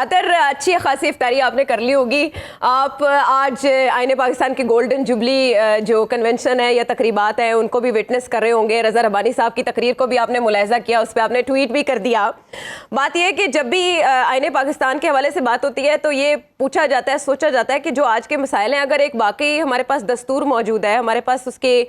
اطہر اچھی خاصی افطاری آپ نے کر لی ہوگی. آپ آج آئین پاکستان کی گولڈن جوبلی جو کنونشن ہے یا تقریبات ہیں ان کو بھی وٹنس کر رہے ہوں گے. رضا ربانی صاحب کی تقریر کو بھی آپ نے ملاحظہ کیا, اس پہ آپ نے ٹویٹ بھی کر دیا. بات یہ ہے کہ جب بھی آئین پاکستان کے حوالے سے بات ہوتی ہے تو یہ پوچھا جاتا ہے, سوچا جاتا ہے کہ جو آج کے مسائل ہیں, اگر ایک واقعی ہمارے پاس دستور موجود ہے, ہمارے پاس اس کے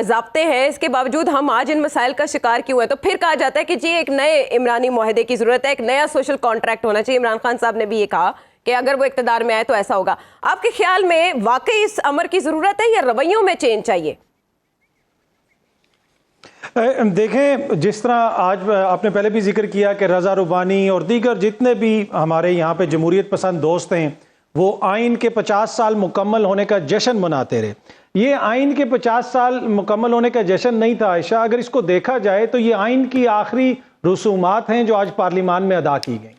ضابطے ہیں, اس کے باوجود ہم آج ان مسائل کا شکار کیوں ہیں, تو پھر کہا جاتا ہے کہ جی ایک نئے عمرانی معاہدے کی ضرورت ہے, ایک نیا سوشل کانٹریکٹ ہونا چاہیے. عمران خان صاحب نے بھی یہ کہا کہ اگر وہ اقتدار میں آئے تو ایسا ہوگا. آپ کے خیال میں واقعی اس امر کی ضرورت ہے یا رویوں میں چینج چاہیے؟ دیکھیں, جس طرح آج آپ نے پہلے بھی ذکر کیا کہ رضا ربانی اور دیگر جتنے بھی ہمارے یہاں پہ جمہوریت پسند دوست ہیں وہ آئین کے 50 سال مکمل ہونے کا جشن مناتے رہے. یہ آئین کے 50 سال مکمل ہونے کا جشن نہیں تھا عائشہ. اگر اس کو دیکھا جائے تو یہ آئین کی آخری رسومات ہیں جو آج پارلیمان میں ادا کی گئیں.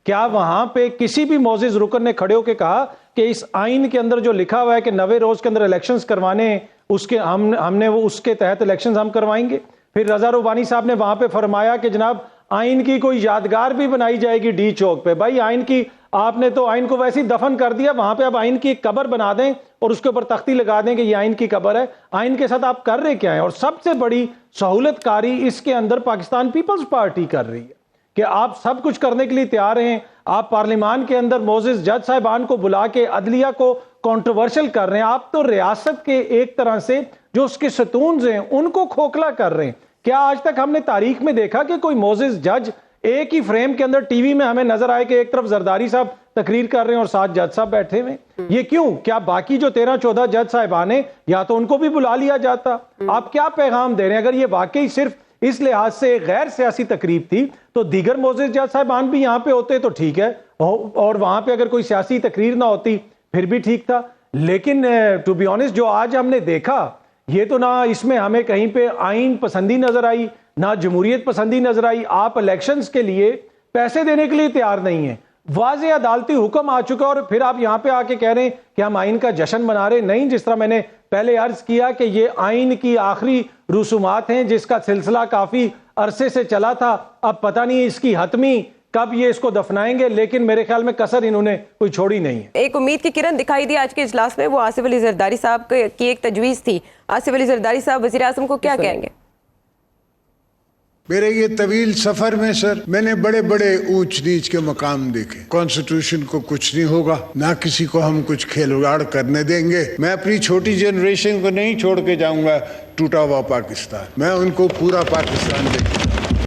کیا وہاں پہ کسی بھی معزز رکن نے کھڑے ہو کے کہا کہ اس آئین کے اندر جو لکھا ہوا ہے کہ 90 روز کے اندر الیکشنز کروانے ہیں, اس کے ہم نے وہ اس کے تحت الیکشنز ہم کروائیں گے؟ پھر رضا ربانی صاحب نے وہاں پہ فرمایا کہ جناب آئین کی کوئی یادگار بھی بنائی جائے گی ڈی چوک پہ. بھائی آئین کی آپ نے تو آئین کو ویسے ہی دفن کر دیا, وہاں پہ اب آئین کی ایک قبر بنا دیں اور اس کے اوپر تختی لگا دیں کہ یہ آئین کی قبر ہے. آئین کے ساتھ آپ کر رہے کیا ہیں؟ اور سب سے بڑی سہولت کاری اس کے اندر پاکستان پیپلز پارٹی کر رہی ہے کہ آپ سب کچھ کرنے کے لیے تیار ہیں. آپ پارلیمان کے اندر معزز جج صاحبان کو بلا کے عدلیہ کو کنٹروورشل کر رہے ہیں. آپ تو ریاست کے ایک طرح سے جو اس کے ستونز ہیں ان کو کھوکھلا کر رہے ہیں. کیا آج تک ہم نے تاریخ میں دیکھا کہ کوئی معزز جج ایک ہی فریم کے اندر ٹی وی میں ہمیں نظر آئے کہ ایک طرف زرداری صاحب تقریر کر رہے ہیں اور ساتھ جج صاحب بیٹھے ہوئے؟ یہ کیوں؟ کیا باقی جو 13-14 جج صاحبان ہیں یا تو ان کو بھی بلا لیا جاتا؟ آپ کیا پیغام دے رہے ہیں؟ اگر یہ واقعی صرف اس لحاظ سے غیر سیاسی تقریب تھی تو دیگر معزز جج صاحبان بھی یہاں پہ ہوتے تو ٹھیک ہے, اور وہاں پہ اگر کوئی سیاسی تقریر نہ ہوتی پھر بھی ٹھیک تھا. لیکن ٹو بی آنسٹ جو آج ہم نے دیکھا یہ تو نہ اس میں ہمیں کہیں پہ آئین پسندی نظر آئی, نہ جمہوریت پسندی نظر آئی. آپ الیکشنز کے لیے پیسے دینے کے لیے تیار نہیں ہیں, واضح عدالتی حکم آ چکا, اور پھر آپ یہاں پہ آ کے کہہ رہے ہیں کہ ہم آئین کا جشن منا رہے. نہیں, جس طرح میں نے پہلے عرض کیا کہ یہ آئین کی آخری رسومات ہیں جس کا سلسلہ کافی عرصے سے چلا تھا. اب پتہ نہیں اس کی حتمی کب یہ اس کو دفنائیں گے, لیکن میرے خیال میں کسر انہوں نے کوئی چھوڑی نہیں ہے. ایک امید کی کرن دکھائی دی آج کے اجلاس میں, وہ آصف علی زرداری صاحب کی ایک تجویز تھی. آصف علی زرداری صاحب وزیر اعظم کو کیا کہیں گے؟ میرے یہ طویل سفر میں سر میں نے بڑے بڑے اونچ نیچ کے مقام دیکھے. کانسٹیٹیوشن کو کچھ نہیں ہوگا, نہ کسی کو ہم کچھ کھلواڑ کرنے دیں گے. میں اپنی چھوٹی جنریشن کو نہیں چھوڑ کے جاؤں گا ٹوٹا ہوا پاکستان, میں ان کو پورا پاکستان دے گا.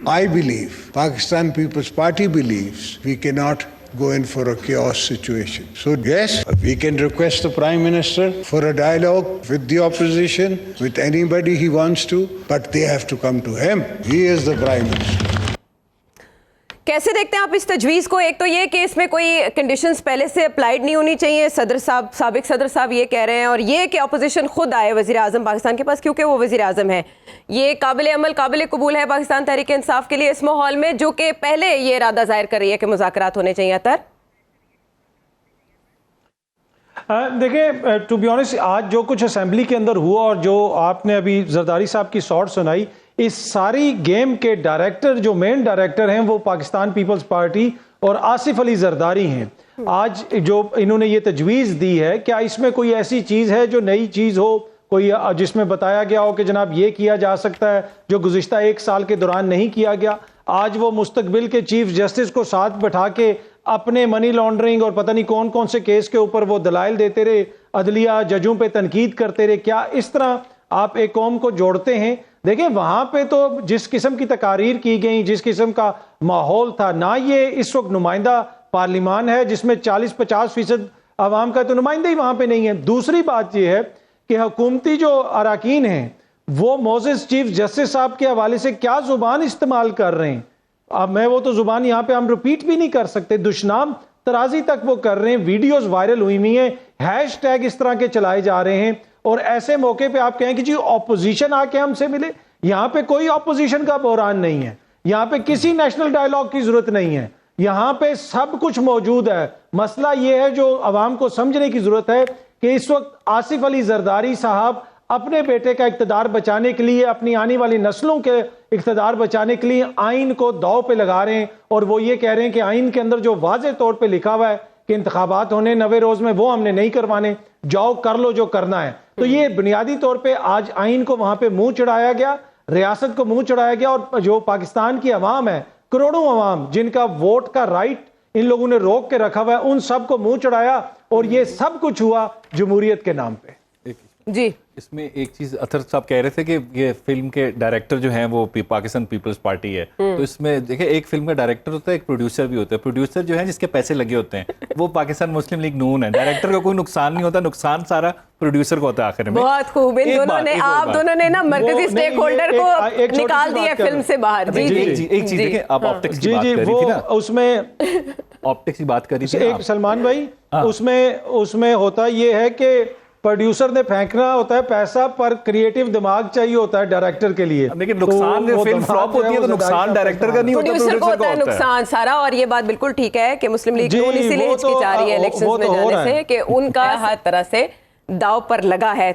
I believe, Pakistan People's Party believes, we cannot go in for a chaos situation. So yes, we can request the Prime Minister for a dialogue with the opposition, with anybody he wants to, but they have to come to him. He is the Prime Minister. کیسے دیکھتے ہیں آپ اس تجویز کو؟ ایک تو یہ کہ اس میں کوئی کنڈیشنز پہلے سے اپلائیڈ نہیں ہونی چاہیے, صدر صاحب سابق صدر صاحب یہ کہہ رہے ہیں, اور یہ کہ اپوزیشن خود آئے وزیر اعظم پاکستان کے پاس کیونکہ وہ وزیر اعظم ہے. یہ قابل عمل قابل قبول ہے پاکستان تحریک انصاف کے لیے اس ماحول میں, جو کہ پہلے یہ ارادہ ظاہر کر رہی ہے کہ مذاکرات ہونے چاہیے؟ اطہر دیکھیں, ٹو بی آنسٹ آج جو کچھ اسمبلی کے اندر ہوا اور جو آپ نے ابھی زرداری صاحب کی سوٹ سنائی, اس ساری گیم کے ڈائریکٹر جو مین ڈائریکٹر ہیں وہ پاکستان پیپلز پارٹی اور آصف علی زرداری ہیں. آج جو انہوں نے یہ تجویز دی ہے, کیا اس میں کوئی ایسی چیز ہے جو نئی چیز ہو, کوئی جس میں بتایا گیا ہو کہ جناب یہ کیا جا سکتا ہے جو گزشتہ 1 سال کے دوران نہیں کیا گیا؟ آج وہ مستقبل کے چیف جسٹس کو ساتھ بٹھا کے اپنے منی لانڈرنگ اور پتہ نہیں کون کون سے کیس کے اوپر وہ دلائل دیتے رہے, عدلیہ ججوں پہ تنقید کرتے رہے. کیا اس طرح آپ ایک قوم کو جوڑتے ہیں؟ دیکھیں, وہاں پہ تو جس قسم کی تقاریر کی گئیں, جس قسم کا ماحول تھا, نہ یہ اس وقت نمائندہ پارلیمان ہے جس میں 40-50% عوام کا تو نمائندہ ہی وہاں پہ نہیں ہے. دوسری بات یہ ہے کہ حکومتی جو اراکین ہیں وہ معزز چیف جسٹس صاحب کے حوالے سے کیا زبان استعمال کر رہے ہیں. اب میں وہ تو زبان یہاں پہ ہم ریپیٹ بھی نہیں کر سکتے. دشنام ترازی تک وہ کر رہے ہیں, ویڈیوز وائرل ہوئی ہوئی ہیں, ہیش ٹیگ اس طرح کے چلائے جا رہے ہیں, اور ایسے موقع پہ آپ کہیں کہ جی اپوزیشن آ کے ہم سے ملے. یہاں پہ کوئی اپوزیشن کا بحران نہیں ہے, یہاں پہ کسی نیشنل ڈائیلاگ کی ضرورت نہیں ہے, یہاں پہ سب کچھ موجود ہے. مسئلہ یہ ہے جو عوام کو سمجھنے کی ضرورت ہے کہ اس وقت آصف علی زرداری صاحب اپنے بیٹے کا اقتدار بچانے کے لیے, اپنی آنے والی نسلوں کے اقتدار بچانے کے لیے آئین کو داؤ پہ لگا رہے ہیں اور وہ یہ کہہ رہے ہیں کہ آئین کے اندر جو واضح طور پہ لکھا ہوا ہے کہ انتخابات ہونے 90 روز میں، وہ ہم نے نہیں کروانے، جاؤ کر لو جو کرنا ہے. تو یہ بنیادی طور پہ آج آئین کو وہاں پہ منہ چڑھایا گیا، ریاست کو منہ چڑھایا گیا، اور جو پاکستان کی عوام ہے، کروڑوں عوام جن کا ووٹ کا رائٹ ان لوگوں نے روک کے رکھا ہوا ہے، ان سب کو منہ چڑھایا، اور یہ سب کچھ ہوا جمہوریت کے نام پہ. جی اس میں ایک چیز اطہر صاحب کہہ رہے تھے کہ یہ فلم کے ڈائریکٹر جو ہیں وہ پاکستان پیپلز پارٹی ہے، تو اس میں دیکھیں ایک فلم کا ڈائریکٹر ہوتا ہے، ایک پروڈیوسر بھی ہوتا ہے. پروڈیوسر جو ہے جس کے پیسے لگے ہوتے ہیں وہ پاکستان مسلم لیگ نون ہے. ڈائریکٹر کا کوئی نقصان نہیں ہوتا، نقصان سارا پروڈیوسر کو ہوتا ہے آخر میں. بہت خوب. ان دونوں نے، آپ دونوں نے نا مرکزی سٹیک ہولڈر کو نکال دیا فلم سے باہر. جی جی ایک چیز دیکھیں، آپ آپٹکس کی بات جی کر رہی وہ تھی نا، اس میں آپٹکس کی بات کر رہی تھی ایک سلمان بھائی، اس میں ہوتا یہ ہے کہ پروڈیوسر نے پھینکنا ہوتا ہے پیسہ، پر کریٹیو دماغ چاہیے ہوتا ہے ڈائریکٹر کے لیے. لیکن نقصان جو فلم فلاپ ہوتی ہے تو نقصان ڈائریکٹر کا نہیں ہوتا، پروڈیوسر کو ہوتا ہے نقصان سارا. اور یہ بات بالکل ٹھیک ہے کہ مسلم لیگ نون اسی لیے ہچکچا رہی ہے الیکشنز میں جانے سے کہ ان کا ہر طرح سے داؤ پر لگا ہے.